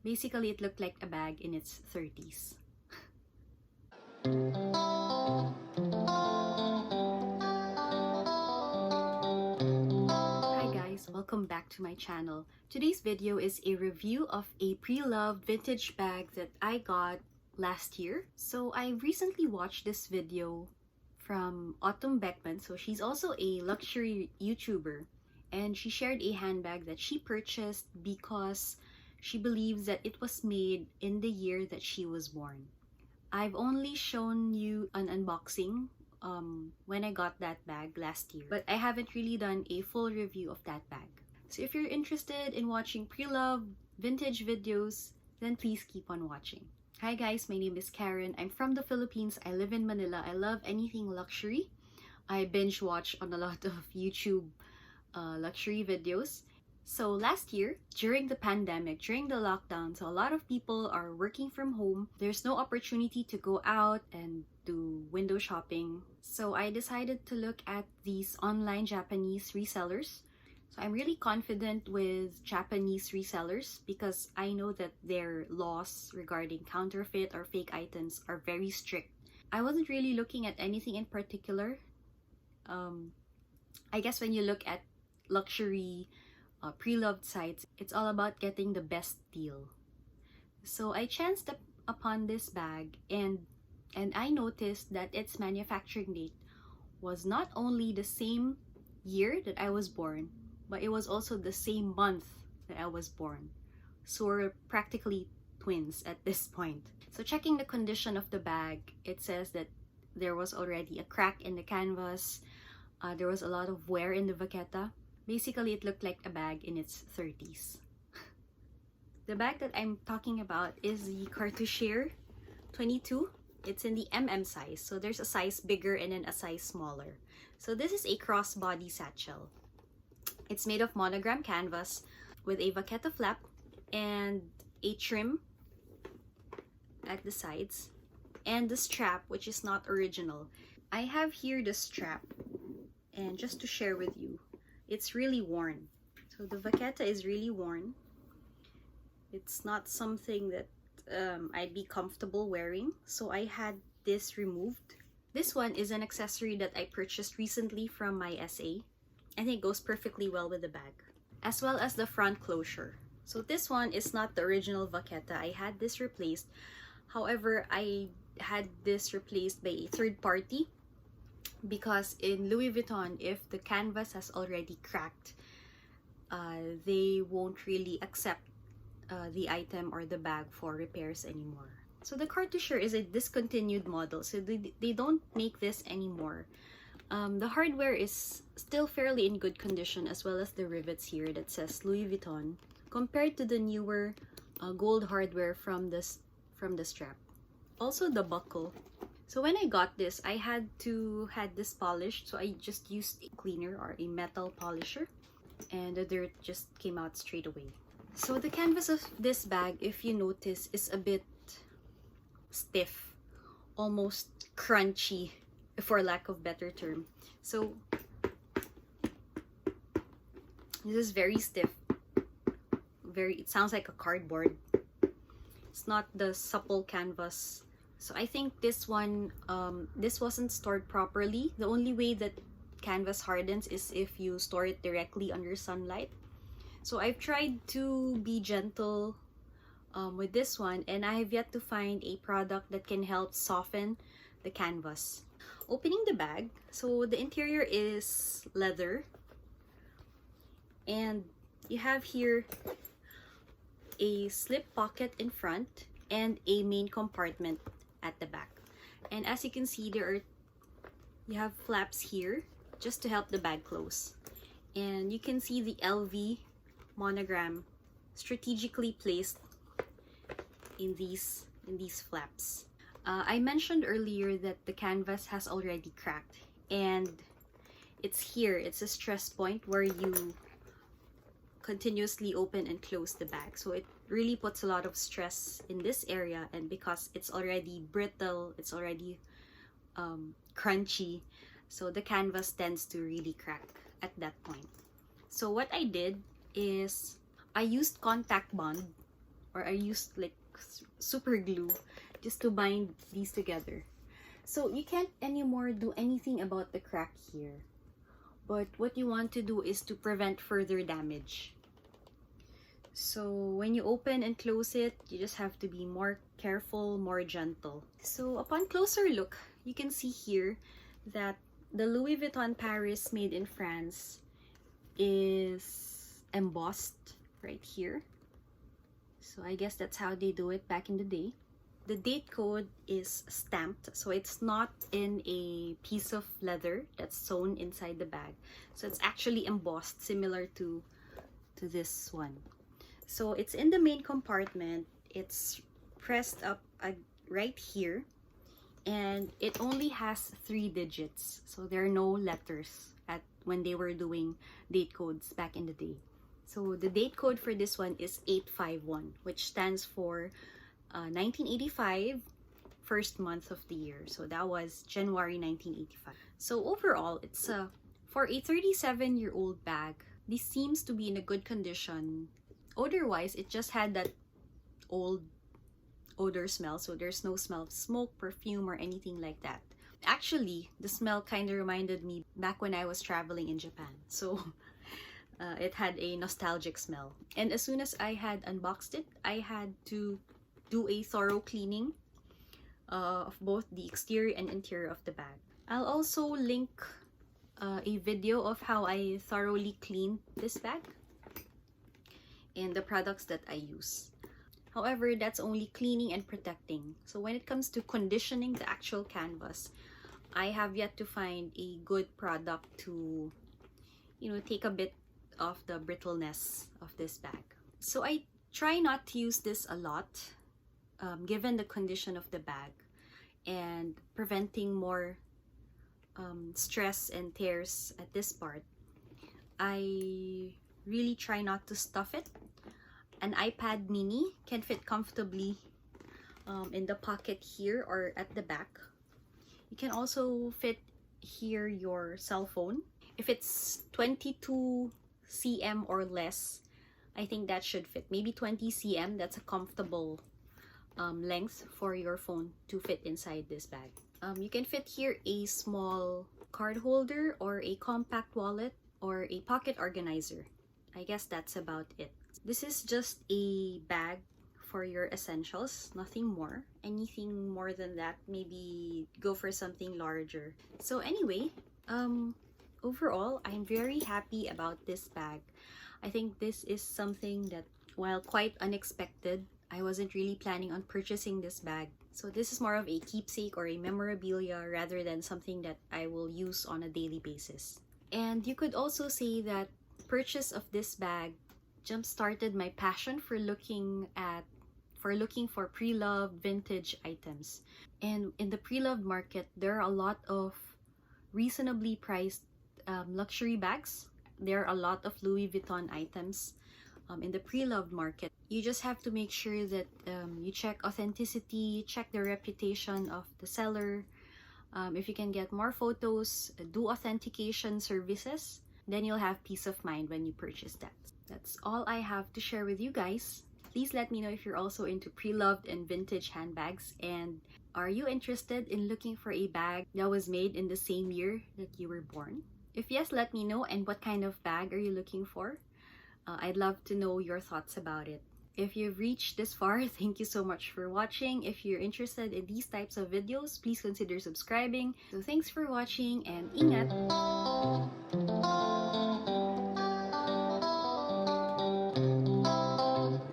Basically, it looked like a bag in its 30s. Hi guys, welcome back to my channel. Today's video is a review of a pre-loved vintage bag that I got last year. So I recently watched this video from Autumn Beckman. So she's also a luxury YouTuber, and she shared a handbag that she purchased because she believes that it was made in the year that she was born. I've only shown you an unboxing when I got that bag last year, but I haven't really done a full review of that bag. So if you're interested in watching pre-loved vintage videos, then please keep on watching. Hi guys, my name is Karen. I'm from the Philippines. I live in Manila. I love anything luxury. I binge watch on a lot of YouTube luxury videos. So last year, during the pandemic, during the lockdown, so a lot of people are working from home. There's no opportunity to go out and do window shopping. So I decided to look at these online Japanese resellers. So I'm really confident with Japanese resellers because I know that their laws regarding counterfeit or fake items are very strict. I wasn't really looking at anything in particular. I guess when you look at luxury pre-loved sites, it's all about getting the best deal. So I chanced upon this bag and I noticed that its manufacturing date was not only the same year that I was born, but it was also the same month that I was born. So we're practically twins at this point. So checking the condition of the bag, it says that there was already a crack in the canvas. There was a lot of wear in the vaqueta. Basically, it looked like a bag in its 30s. The bag that I'm talking about is the Cartouchier 22. It's in the MM size. So there's a size bigger and then a size smaller. So this is a crossbody satchel. It's made of monogram canvas with a vaqueta flap and a trim at the sides. And the strap, which is not original. I have here the strap. And just to share with you, it's really worn. So the vaqueta is really worn. It's not something that I'd be comfortable wearing. So I had this removed. This one is an accessory that I purchased recently from my SA. I think it goes perfectly well with the bag. As well as the front closure. So this one is not the original vaqueta. I had this replaced. However, I had this replaced by a third party. Because in Louis Vuitton, if the canvas has already cracked, they won't really accept the item or the bag for repairs anymore. So the Cartouchier is a discontinued model, so they don't make this anymore. The hardware is still fairly in good condition, as well as the rivets here that says Louis Vuitton, compared to the newer gold hardware from the strap. Also the buckle. So when I got this, I had this polished, so I just used a cleaner or a metal polisher, and the dirt just came out straight away. So the canvas of this bag, if you notice, is a bit stiff, almost crunchy, for lack of better term. So this is very stiff. It sounds like a cardboard. It's not the supple canvas. So I think this one, this wasn't stored properly. The only way that canvas hardens is if you store it directly under sunlight. So I've tried to be gentle with this one, and I have yet to find a product that can help soften the canvas. Opening the bag, so the interior is leather. And you have here a slip pocket in front and a main compartment at the back. And as you can see, you have flaps here just to help the bag close. And you can see the LV monogram strategically placed in these flaps. I mentioned earlier that the canvas has already cracked, and it's here. It's a stress point where you continuously open and close the bag. So it really puts a lot of stress in this area, and because it's already brittle, it's already crunchy, so the canvas tends to really crack at that point. So what I did is I used contact bond or I used like super glue just to bind these together. So you can't anymore do anything about the crack here. But what you want to do is to prevent further damage. So when you open and close it, you just have to be more careful, more gentle. So upon closer look, you can see here that the Louis Vuitton Paris made in France is embossed right here. So I guess that's how they do it back in the day. The date code is stamped, so it's not in a piece of leather that's sewn inside the bag. So it's actually embossed, similar to this one. So it's in the main compartment. It's pressed up right here, and it only has 3 digits. So there are no letters when they were doing date codes back in the day. So the date code for this one is 851, which stands for 1985, first month of the year. So that was January 1985. So overall, it's for a 37-year-old bag, this seems to be in a good condition. Odor-wise, it just had that old odor smell, so there's no smell of smoke, perfume, or anything like that. Actually, the smell kind of reminded me back when I was traveling in Japan. So it had a nostalgic smell. And as soon as I had unboxed it, I had to do a thorough cleaning of both the exterior and interior of the bag. I'll also link a video of how I thoroughly cleaned this bag and the products that I use. However, that's only cleaning and protecting. So when it comes to conditioning the actual canvas, I have yet to find a good product to, you know, take a bit of the brittleness of this bag. So I try not to use this a lot, given the condition of the bag, and preventing more stress and tears at this part. I really try not to stuff it. An iPad mini can fit comfortably in the pocket here or at the back. You can also fit here your cell phone. If it's 22 cm or less, I think that should fit. Maybe 20 cm, that's a comfortable length for your phone to fit inside this bag. You can fit here a small card holder or a compact wallet or a pocket organizer. I guess that's about it. This is just a bag for your essentials, nothing more. Anything more than that, maybe go for something larger. So anyway, overall, I'm very happy about this bag. I think this is something that, while quite unexpected, I wasn't really planning on purchasing this bag. So this is more of a keepsake or a memorabilia rather than something that I will use on a daily basis. And you could also say that purchase of this bag jump-started my passion for looking for pre-loved vintage items. And in the pre-loved market, there are a lot of reasonably priced luxury bags. There are a lot of Louis Vuitton items in the pre-loved market. You just have to make sure that you check authenticity, check the reputation of the seller. If you can get more photos, do authentication services, then you'll have peace of mind when you purchase that. That's all I have to share with you guys. Please let me know if you're also into pre-loved and vintage handbags, and are you interested in looking for a bag that was made in the same year that you were born? If yes, let me know. And what kind of bag are you looking for? I'd love to know your thoughts about it. If you've reached this far, thank you so much for watching. If you're interested in these types of videos, please consider subscribing. So thanks for watching, and ingat!